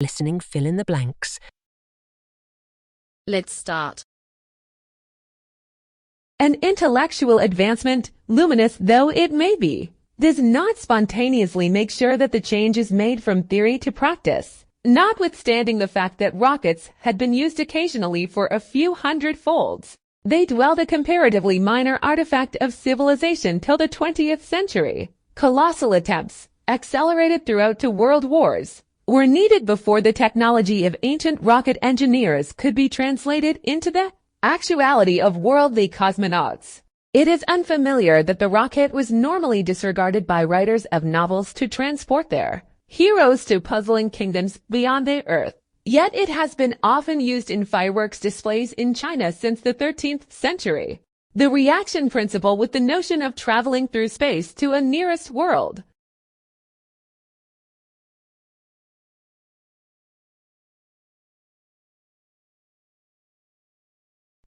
Listening, fill in the blanks. Let's start. An intellectual advancement, luminous though it may be, does not spontaneously make sure that the change is made from theory to practice, notwithstanding the fact that rockets had been used occasionally for a few hundred folds. They dwelled a comparatively minor artifact of civilization till the 20th century. Colossal attempts, accelerated throughout to world wars, were needed before the technology of ancient rocket engineers could be translated into the actuality of worldly cosmonauts. It is unfamiliar that the rocket was normally disregarded by writers of novels to transport their heroes to puzzling kingdoms beyond the Earth. Yet it has been often used in fireworks displays in China since the 13th century. The reaction principle with the notion of traveling through space to a nearest world.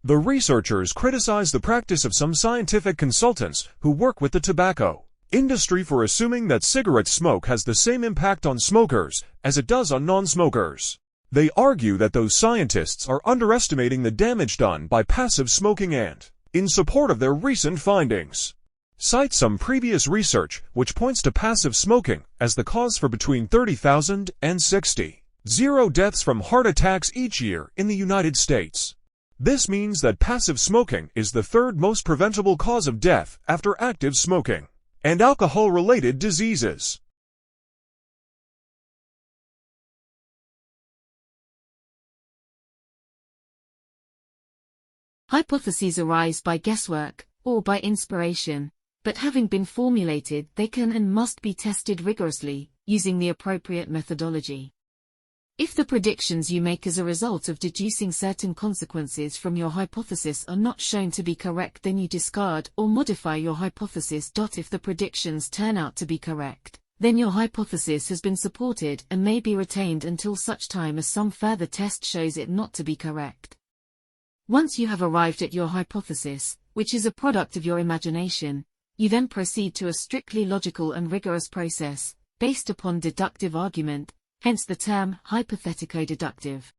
The researchers criticize the practice of some scientific consultants who work with the tobacco industry for assuming that cigarette smoke has the same impact on smokers as it does on non-smokers. They argue that those scientists are underestimating the damage done by passive smoking and, in support of their recent findings, cite some previous research which points to passive smoking as the cause for between 30,000 and 60,000 deaths from heart attacks each year in the United States. This means that passive smoking is the third most preventable cause of death after active smoking and alcohol-related diseases. Hypotheses arise by guesswork, or by inspiration, but having been formulated, they can and must be tested rigorously, using the appropriate methodology. If the predictions you make as a result of deducing certain consequences from your hypothesis are not shown to be correct, then you discard or modify your hypothesis. If the predictions turn out to be correct, then your hypothesis has been supported and may be retained until such time as some further test shows it not to be correct. Once you have arrived at your hypothesis, which is a product of your imagination, you then proceed to a strictly logical and rigorous process, based upon deductive argument, hence the term hypothetico-deductive.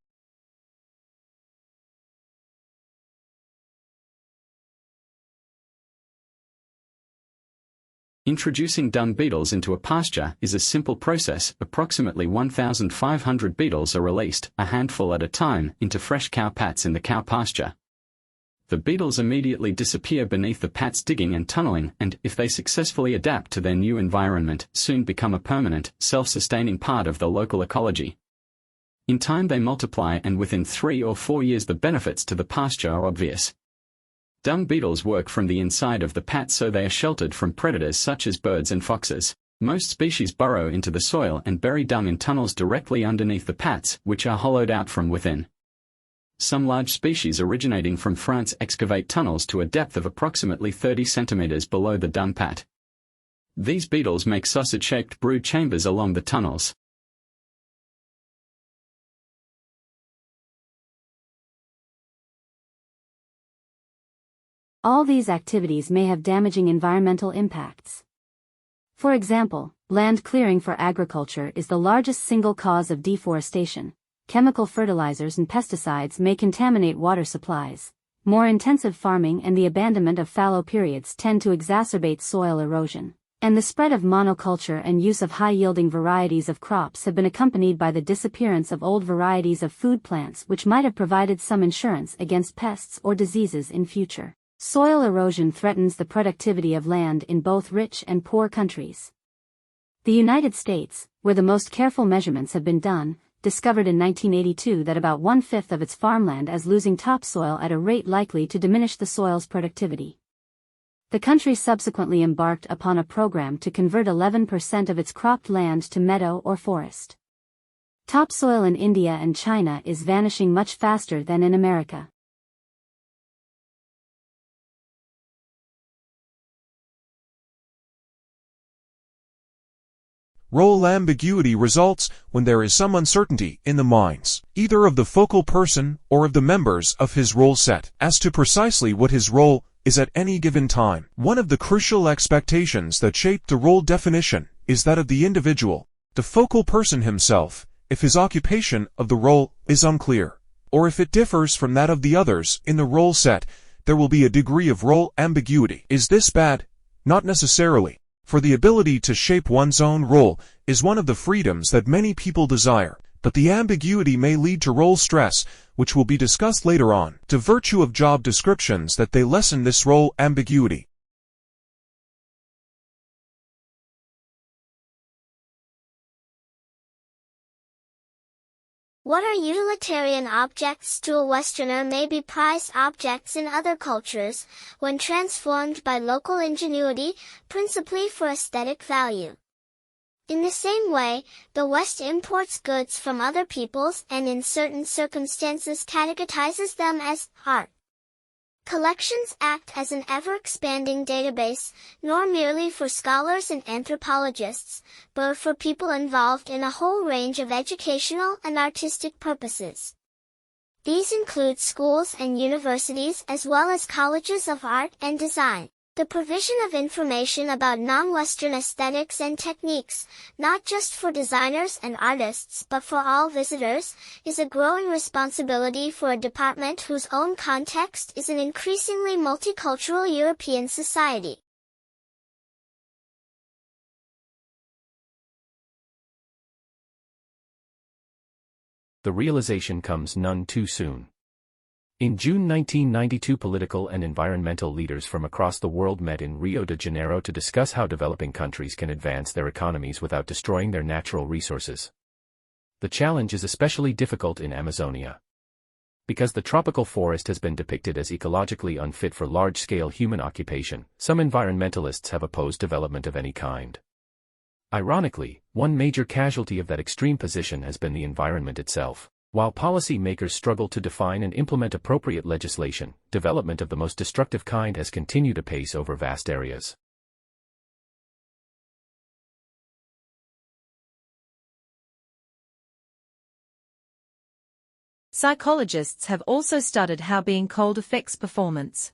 Introducing dung beetles into a pasture is a simple process. Approximately 1,500 beetles are released, a handful at a time, into fresh cow pats in the cow pasture. The beetles immediately disappear beneath the pats, digging and tunneling, and, if they successfully adapt to their new environment, soon become a permanent, self-sustaining part of the local ecology. In time they multiply, and within 3 or 4 years the benefits to the pasture are obvious. Dung beetles work from the inside of the pat, so they are sheltered from predators such as birds and foxes. Most species burrow into the soil and bury dung in tunnels directly underneath the pats, which are hollowed out from within. Some large species originating from France excavate tunnels to a depth of approximately 30 centimeters below the dung pat. These beetles make sausage-shaped brood chambers along the tunnels. All these activities may have damaging environmental impacts. For example, land clearing for agriculture is the largest single cause of deforestation. Chemical fertilizers and pesticides may contaminate water supplies. More intensive farming and the abandonment of fallow periods tend to exacerbate soil erosion. And the spread of monoculture and use of high-yielding varieties of crops have been accompanied by the disappearance of old varieties of food plants which might have provided some insurance against pests or diseases in future. Soil erosion threatens the productivity of land in both rich and poor countries. The United States, where the most careful measurements have been done, discovered in 1982 that about 1/5 of its farmland is losing topsoil at a rate likely to diminish the soil's productivity. The country subsequently embarked upon a program to convert 11% of its cropped land to meadow or forest. Topsoil in India and China is vanishing much faster than in America. Role ambiguity results when there is some uncertainty in the minds, either of the focal person or of the members of his role set, as to precisely what his role is at any given time. One of the crucial expectations that shape the role definition is that of the individual, the focal person himself, if his occupation of the role is unclear, or if it differs from that of the others in the role set, there will be a degree of role ambiguity. Is this bad? Not necessarily, for the ability to shape one's own role is one of the freedoms that many people desire, but the ambiguity may lead to role stress, which will be discussed later on, to virtue of job descriptions that they lessen this role ambiguity. What are utilitarian objects to a Westerner may be prized objects in other cultures, when transformed by local ingenuity, principally for aesthetic value. In the same way, the West imports goods from other peoples and in certain circumstances categorizes them as art. Collections act as an ever-expanding database, nor merely for scholars and anthropologists, but for people involved in a whole range of educational and artistic purposes. These include schools and universities as well as colleges of art and design. The provision of information about non-Western aesthetics and techniques, not just for designers and artists but for all visitors, is a growing responsibility for a department whose own context is an increasingly multicultural European society. The realization comes none too soon. In June 1992, political and environmental leaders from across the world met in Rio de Janeiro to discuss how developing countries can advance their economies without destroying their natural resources. The challenge is especially difficult in Amazonia. Because the tropical forest has been depicted as ecologically unfit for large-scale human occupation, some environmentalists have opposed development of any kind. Ironically, one major casualty of that extreme position has been the environment itself. While policy makers struggle to define and implement appropriate legislation, development of the most destructive kind has continued apace over vast areas. Psychologists have also studied how being cold affects performance.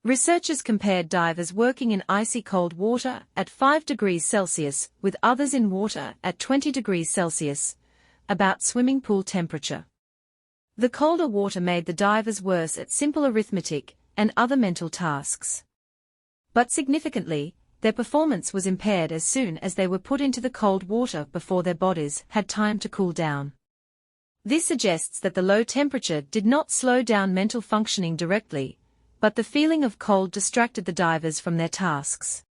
Researchers compared divers working in icy cold water at 5 degrees Celsius with others in water at 20 degrees Celsius, about swimming pool temperature. The colder water made the divers worse at simple arithmetic and other mental tasks. But significantly, their performance was impaired as soon as they were put into the cold water before their bodies had time to cool down. This suggests that the low temperature did not slow down mental functioning directly, but the feeling of cold distracted the divers from their tasks.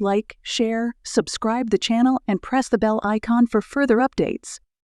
Like, share, subscribe the channel and press the bell icon for further updates.